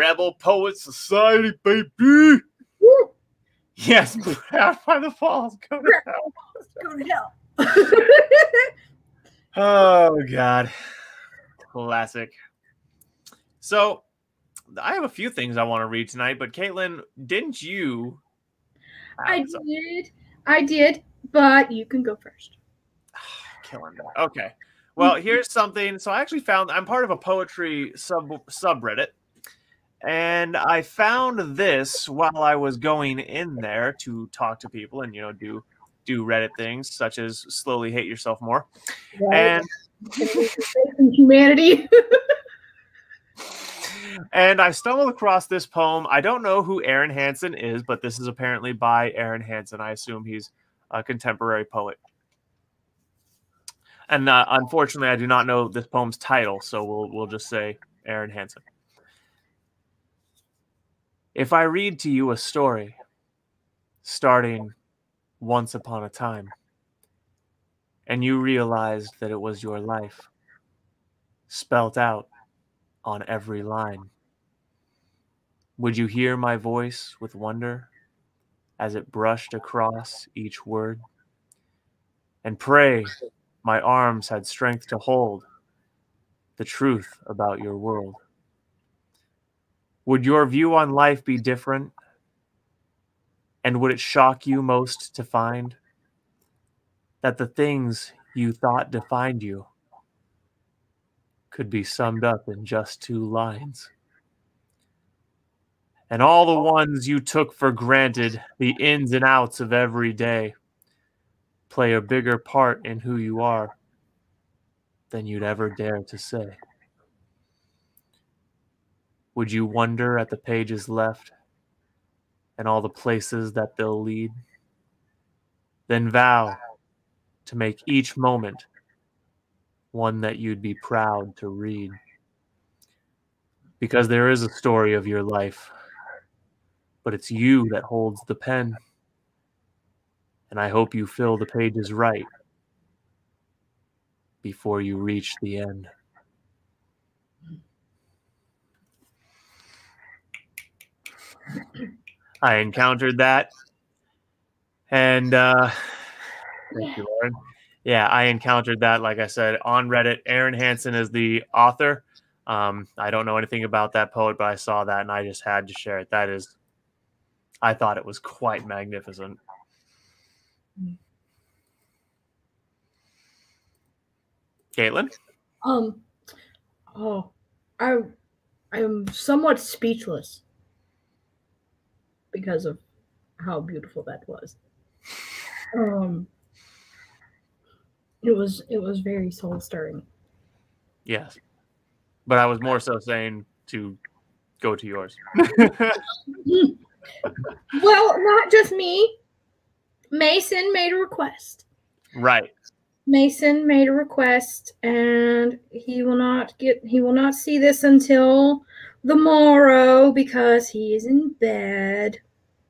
Rebel Poet Society, baby. Woo! Yes, Proud by the Falls. Go to hell. Go to hell. Oh, God. Classic. So, I have a few things I want to read tonight, but Caitlin, didn't you? I did, but you can go first. Killing that. Okay. Well, here's something. So I actually found, I'm part of a poetry subreddit, and I found this while I was going in there to talk to people and, you know, do Reddit things such as slowly hate yourself more. Right. And humanity. And I stumbled across this poem. I don't know who Aaron Hansen is, but this is apparently by Aaron Hansen. I assume he's a contemporary poet. And unfortunately, I do not know this poem's title, so we'll just say Aaron Hansen. If I read to you a story starting once upon a time, and you realized that it was your life, spelt out on every line, would you hear my voice with wonder as it brushed across each word? And pray my arms had strength to hold the truth about your world. Would your view on life be different? And would it shock you most to find that the things you thought defined you could be summed up in just 2 lines? And all the ones you took for granted, the ins and outs of every day, play a bigger part in who you are than you'd ever dare to say. Would you wonder at the pages left and all the places that they'll lead? Then vow to make each moment one that you'd be proud to read. Because there is a story of your life, but it's you that holds the pen. And I hope you fill the pages right before you reach the end. I encountered that. And thank you, Lauren. Yeah, I encountered that, like I said, on Reddit. Aaron Hansen is the author. I don't know anything about that poet, but I saw that and I just had to share it. That is, I thought it was quite magnificent. Caitlin? I am somewhat speechless because of how beautiful that was. It was very soul stirring. Yes, but I was more so saying to go to yours. Well, not just me. Mason made a request. Right. Mason made a request, and he will not see this until the morrow because he is in bed.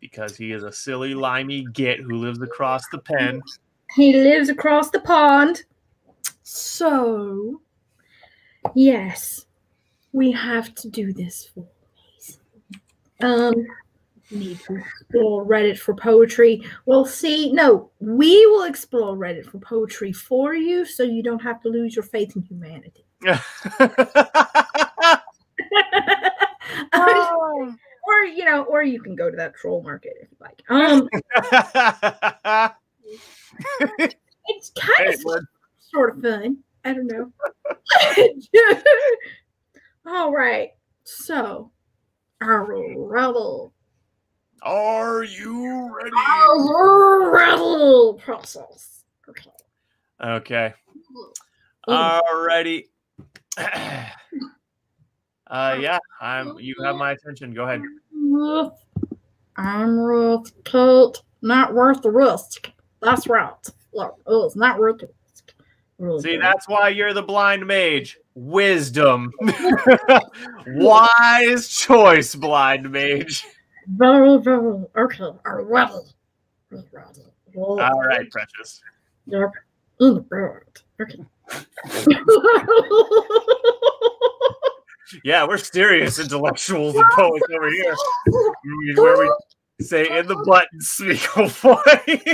Because he is a silly, limey git who lives across the pen. He lives across the pond. So, yes, we have to do this for Mason. Need to explore Reddit for poetry. Well, see, no, we will explore Reddit for poetry for you so you don't have to lose your faith in humanity. Or you can go to that troll market if you like. It's kind of sort of fun. I don't know. All right. So, rebel. Are you ready? Rebel process. Okay. Alrighty. Yeah, you have my attention. Go ahead. I'm with Cait. Not worth the risk. That's right. Look, it's not worth the risk. See, that's why you're the blind mage. Wisdom. Wise choice, blind mage. Very, very okay. Rebel. All right, precious. Yep. In the bird. Okay. Yeah, we're serious intellectuals and poets over here. Where we say in the butt and speak away.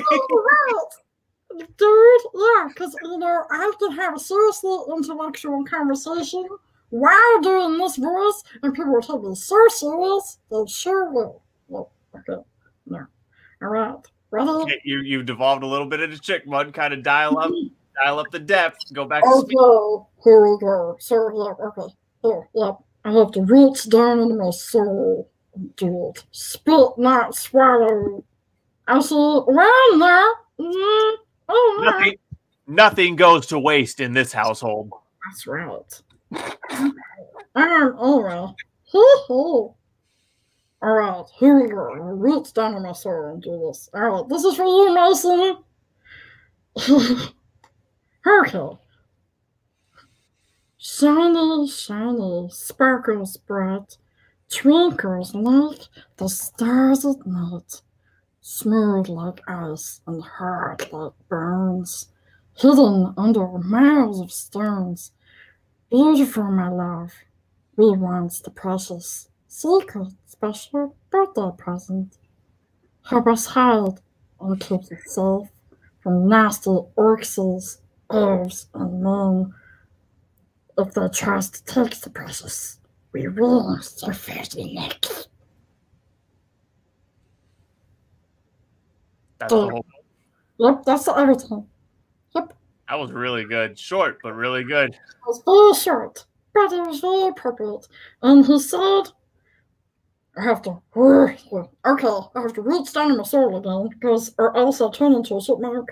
Dude, yeah, because, I can have a seriously intellectual conversation while doing this voice, and people will take me so serious, they sure will. No, okay, no. All right, ready? Okay, you devolved a little bit into Chickmud, kind of dial up the depth, go back to speak. Okay, here we go. So, yeah, okay. Here, yep. I have to reach down into my soul and do it. Spit, not swallow. I see around there. Oh, Nothing goes to waste in this household. that's right. All right. Hoo-hoo. All right, here we go. I reach down in my soul and do this. All right, this is for you, Mason. Okay. Shiny, shiny, sparkles bright, twinkles like the stars at night, smooth like ice and hard like bones, hidden under miles of stones. Beautiful, my love, we want the precious, secret, special birthday present. Help us hide and keep it safe from nasty orcs, elves, and men. If they try to take the precious, we will their filthy neck. That's the whole. Yep, that's everything. Yep. That was really good. Short, but really good. It was very short, but it was very appropriate. And he said, I have to reach down in my soul again, because or else I'll turn into a chipmunk.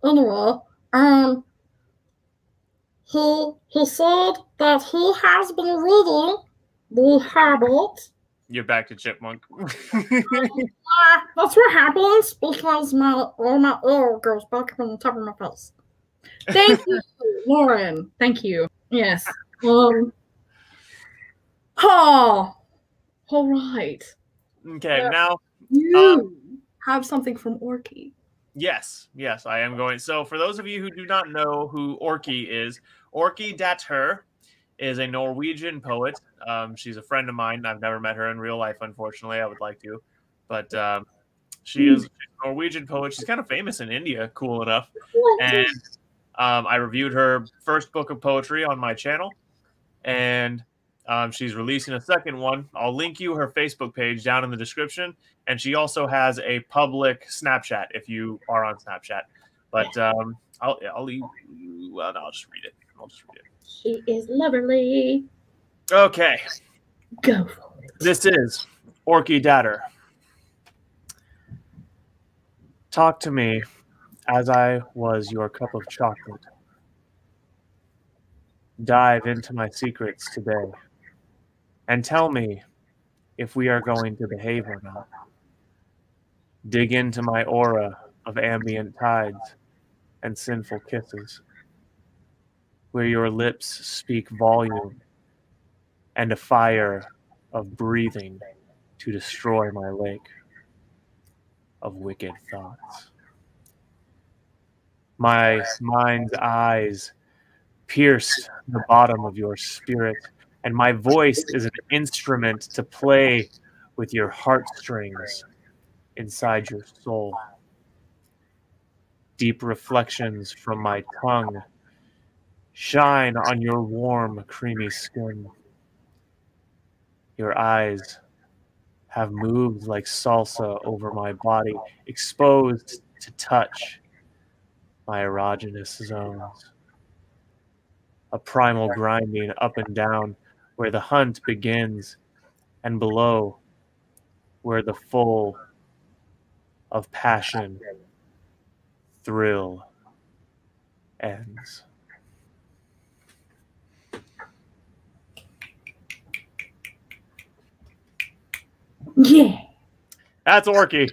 Anyway, he said that he has been reading The Hobbit. You're back to Chipmunk. That's what happens because all my air goes back up on the top of my face. Thank you, Lauren. Thank you. Yes. Oh, all right. Okay, now you have something from Orky. Yes, I am going. So for those of you who do not know who Orky is, Orky Datter is a Norwegian poet. She's a friend of mine. I've never met her in real life, unfortunately. I would like to. But she is a Norwegian poet. She's kind of famous in India, cool enough. And I reviewed her first book of poetry on my channel. And she's releasing a second one. I'll link you her Facebook page down in the description. And she also has a public Snapchat if you are on Snapchat. But I'll leave you. Well, no, I'll just read it. She is lovely. Okay. Go for it. This is Orky Datter. Talk to me as I was your cup of chocolate. Dive into my secrets today and tell me if we are going to behave or not. Dig into my aura of ambient tides and sinful kisses, where your lips speak volume and a fire of breathing to destroy my lake of wicked thoughts. My mind's eyes pierce the bottom of your spirit, and my voice is an instrument to play with your heartstrings inside your soul. Deep reflections from my tongue shine on your warm, creamy skin. Your eyes have moved like salsa over my body, exposed to touch my erogenous zones. A primal grinding up and down where the hunt begins, and below where the full of passion thrill ends. Yeah. That's Orky.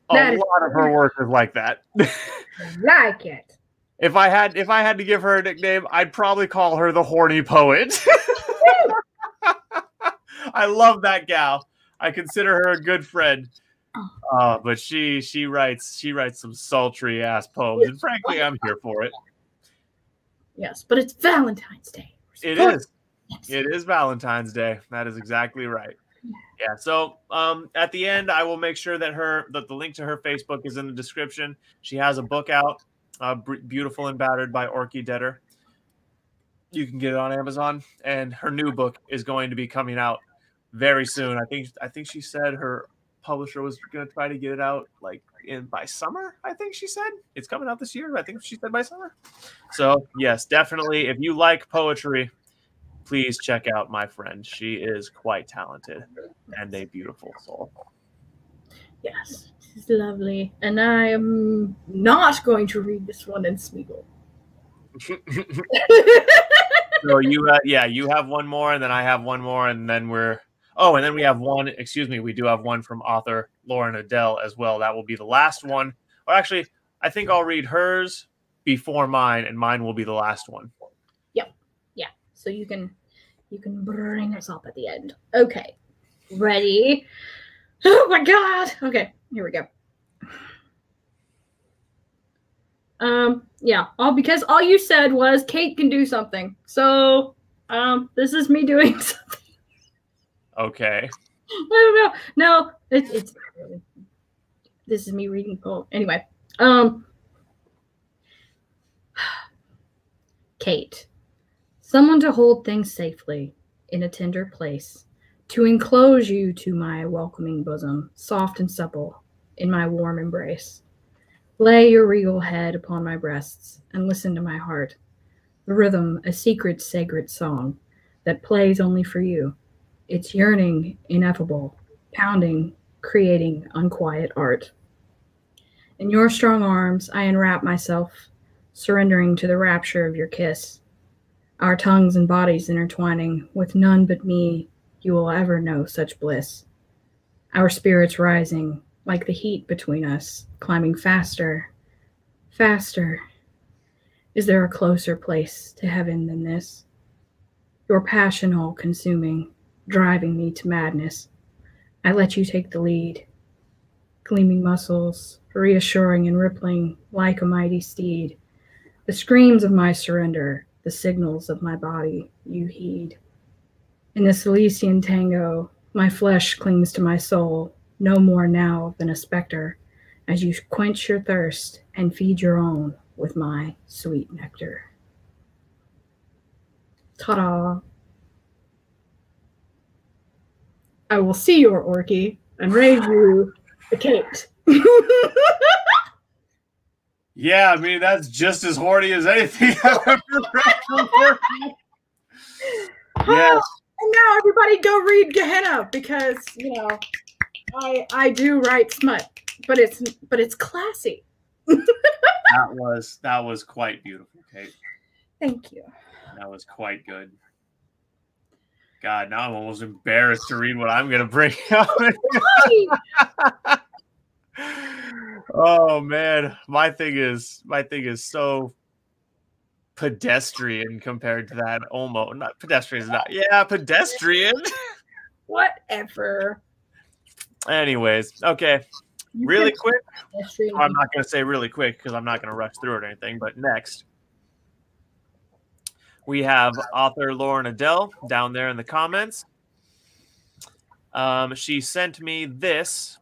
A lot of her work is like that. I like it. If I had to give her a nickname, I'd probably call her the horny poet. I love that gal. I consider her a good friend. But she writes some sultry ass poems, and frankly, I'm here for it. Yes, but it's Valentine's Day. It is. It is Valentine's Day. That is exactly right. Yeah. So at the end, I will make sure that the link to her Facebook is in the description. She has a book out, Beautiful and Battered by Orky Detter. You can get it on Amazon, and her new book is going to be coming out very soon. I think she said her publisher was going to try to get it out like by summer. I think she said it's coming out this year. I think she said by summer. So yes, definitely. If you like poetry, please check out my friend. She is quite talented and a beautiful soul. Yes, this is lovely. And I am not going to read this one in Smeagol. So you have one more, and then I have one more, and then we have one. Excuse me, we do have one from author Lauren Adele as well. That will be the last one. Or actually, I think I'll read hers before mine, and mine will be the last one. Yep. Yeah. So you can bring us up at the end. Okay. Ready? Oh my god. Okay, here we go. Yeah, because all you said was Cait can do something. So, this is me doing something. Okay. I don't know. No, it's not really. This is me reading a poem. Anyway, Cait. Someone to hold things safely in a tender place, to enclose you to my welcoming bosom, soft and supple, in my warm embrace. Lay your regal head upon my breasts, and listen to my heart, the rhythm, a secret, sacred song that plays only for you, its yearning ineffable, pounding, creating unquiet art. In your strong arms I enwrap myself, surrendering to the rapture of your kiss, our tongues and bodies intertwining, with none but me you will ever know such bliss. Our spirits rising, like the heat between us, climbing faster, faster. Is there a closer place to heaven than this? Your passion all consuming, driving me to madness. I let you take the lead. Gleaming muscles, reassuring and rippling like a mighty steed. The screams of my surrender, the signals of my body, you heed. In this Elysian tango, my flesh clings to my soul, no more now than a specter, as you quench your thirst and feed your own with my sweet nectar. Ta-da! I will see your Orky and raise you a Cait. Yeah, I mean, that's just as horny as anything I've ever read from Orky. Yes. And now everybody go read Gehenna, because I do write smut, but it's classy. That was quite beautiful, Cait. Thank you. That was quite good. God, now I'm almost embarrassed to read what I'm gonna bring out. Oh man, my thing is so pedestrian compared to that. Almost not pedestrian. Is not. Yeah, pedestrian. Whatever. Anyways, okay. Really quick. I'm not going to say really quick because I'm not going to rush through it or anything. But next, we have author Lauren Adele down there in the comments. She sent me this.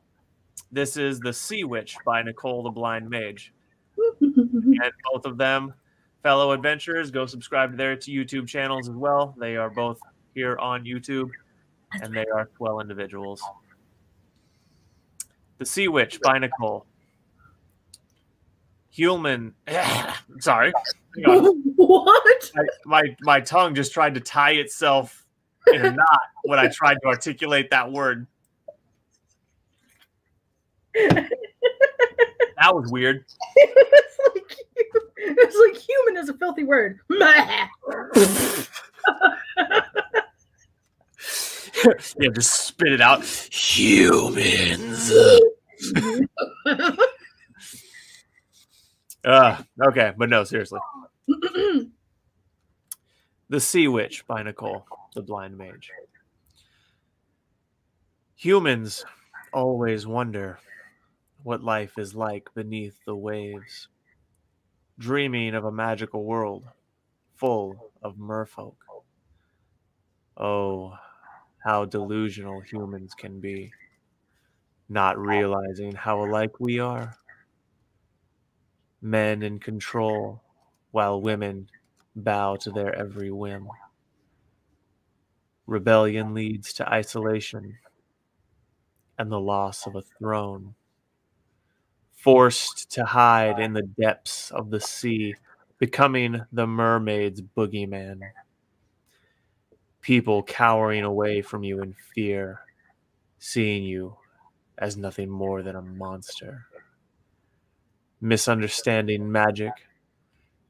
This is The Sea Witch by Nicole the Blind Mage. And both of them, fellow adventurers, go subscribe to their YouTube channels as well. They are both here on YouTube, and they are swell individuals. The Sea Witch by Nicole. Sorry. What? My tongue just tried to tie itself in a knot when I tried to articulate that word. That was weird. It's like human is a filthy word. Yeah, just spit it out. Humans. Okay, but no, seriously. The Sea Witch by Nicole the Blind Mage. Humans always wonder what life is like beneath the waves, dreaming of a magical world full of merfolk. Oh, how delusional humans can be, not realizing how alike we are. Men in control, while women bow to their every whim. Rebellion leads to isolation and the loss of a throne. Forced to hide in the depths of the sea, becoming the mermaid's boogeyman. People cowering away from you in fear, seeing you as nothing more than a monster. Misunderstanding magic,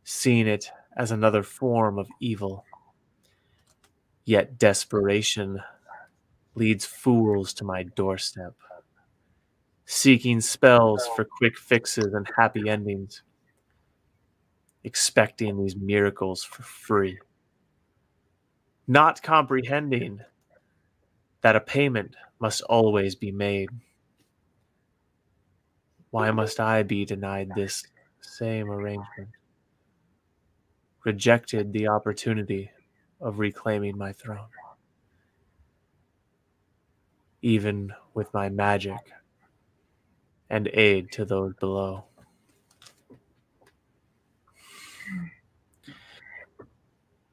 seeing it as another form of evil. Yet desperation leads fools to my doorstep, seeking spells for quick fixes and happy endings, expecting these miracles for free, not comprehending that a payment must always be made. Why must I be denied this same arrangement? Rejected the opportunity of reclaiming my throne. Even with my magic and aid to those below.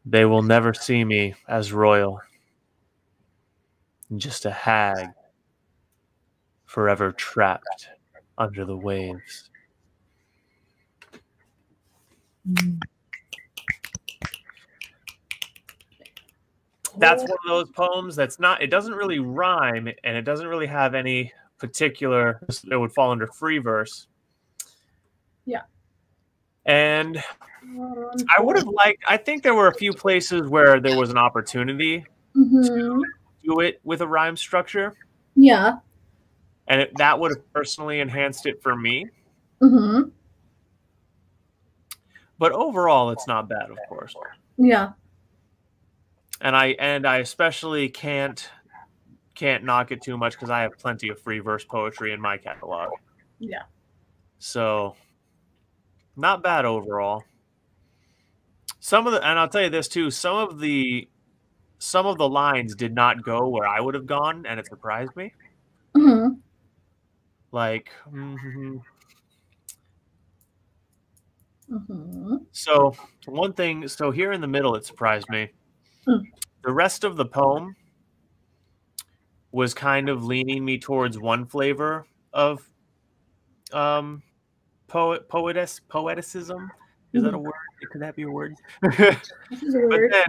They will never see me as royal, just a hag, forever trapped under the waves. That's one of those poems that's not, it doesn't really rhyme, and it doesn't really have any particular, it would fall under free verse. Yeah. And I would have liked, I think there were a few places where there was an opportunity to do it with a rhyme structure. Yeah. And that would have personally enhanced it for me. But overall, it's not bad, of course. Yeah. And I especially can't knock it too much because I have plenty of free verse poetry in my catalog. Yeah. So not bad overall. And I'll tell you this too, some of the lines did not go where I would have gone, and it surprised me. Like, so one thing, so here in the middle, it surprised me. The rest of the poem was kind of leaning me towards one flavor of poeticism. Is that a word? Could that be a word? This is a word. But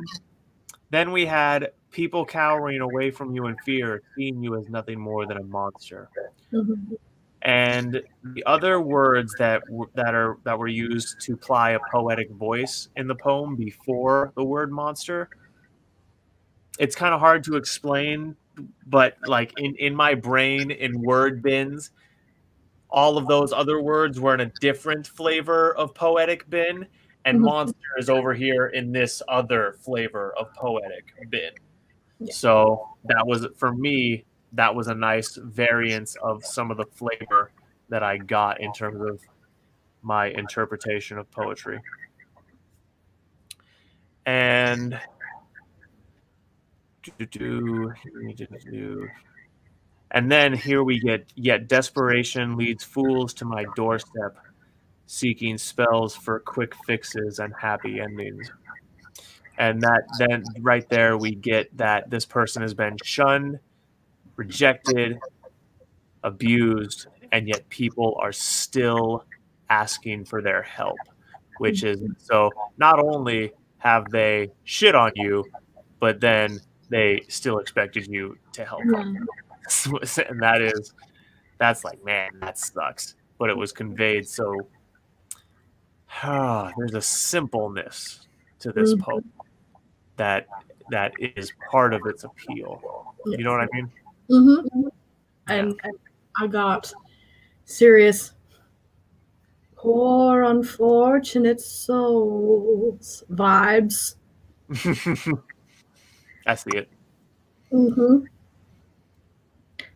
then we had people cowering away from you in fear, seeing you as nothing more than a monster. And the other words that were used to ply a poetic voice in the poem before the word monster, it's kind of hard to explain, but like in my brain, in word bins, all of those other words were in a different flavor of poetic bin, and monster is over here in this other flavor of poetic bin. Yeah. So that was, for me, that was a nice variance of some of the flavor that I got in terms of my interpretation of poetry. And then here we get, yet desperation leads fools to my doorstep, seeking spells for quick fixes and happy endings. And that then right there we get that this person has been shunned, rejected, abused, and yet people are still asking for their help, which is, so not only have they shit on you, but then they still expected you to help them. And that's like, man, that sucks. But it was conveyed so, there's a simpleness to this poem that is part of its appeal. You know what I mean? And I got serious poor unfortunate souls vibes. I see it.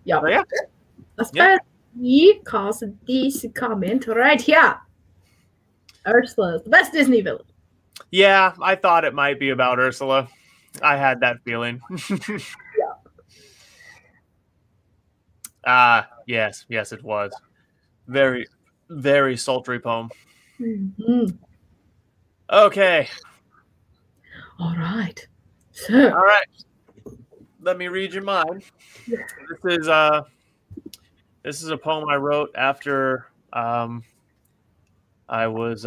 Yeah. Especially because this comment right here. Ursula is the best Disney villain. Yeah, I thought it might be about Ursula. I had that feeling. Yeah. Yes, it was. Very, very sultry poem. Mm-hmm. Okay. All right. So. All right. Let me read you mine. This is a poem I wrote after I was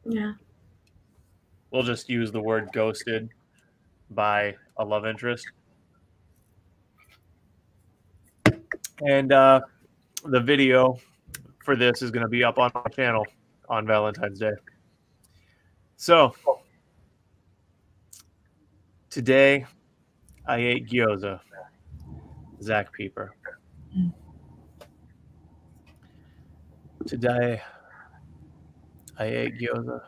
Yeah. we'll just use the word ghosted by a love interest. And the video for this is going to be up on my channel on Valentine's Day. So, today I ate gyoza. Zach Pieper. Today I ate gyoza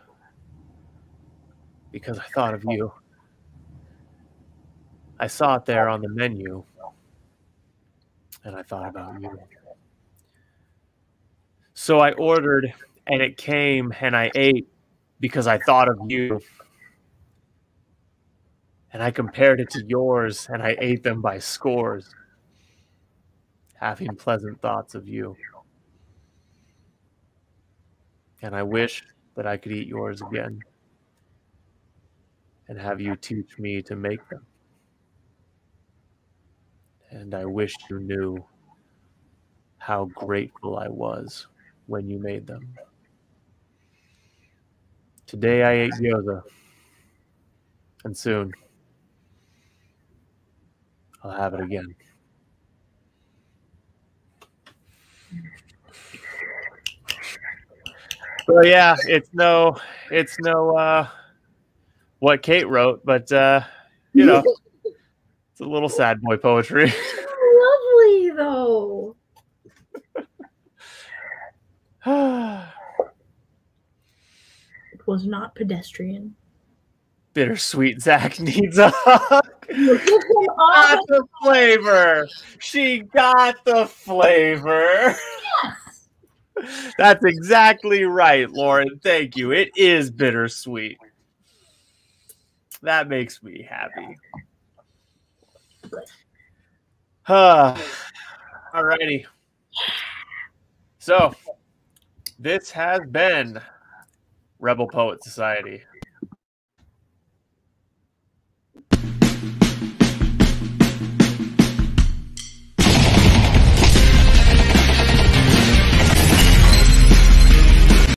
because I thought of you. I saw it there on the menu, and I thought about you. So I ordered, and it came, and I ate because I thought of you. And I compared it to yours, and I ate them by scores, having pleasant thoughts of you. And I wish that I could eat yours again and have you teach me to make them. And I wish you knew how grateful I was when you made them. Today I ate gyoza, and soon I'll have it again. So yeah, it's no what Cait wrote, but you know, it's a little sad boy poetry. Lovely though. It was not pedestrian. Bittersweet Zach needs a hug. Got the flavor. She got the flavor. Yes. That's exactly right, Lauren. Thank you. It is bittersweet. That makes me happy. Alrighty. So, this has been Rebel Poet Society.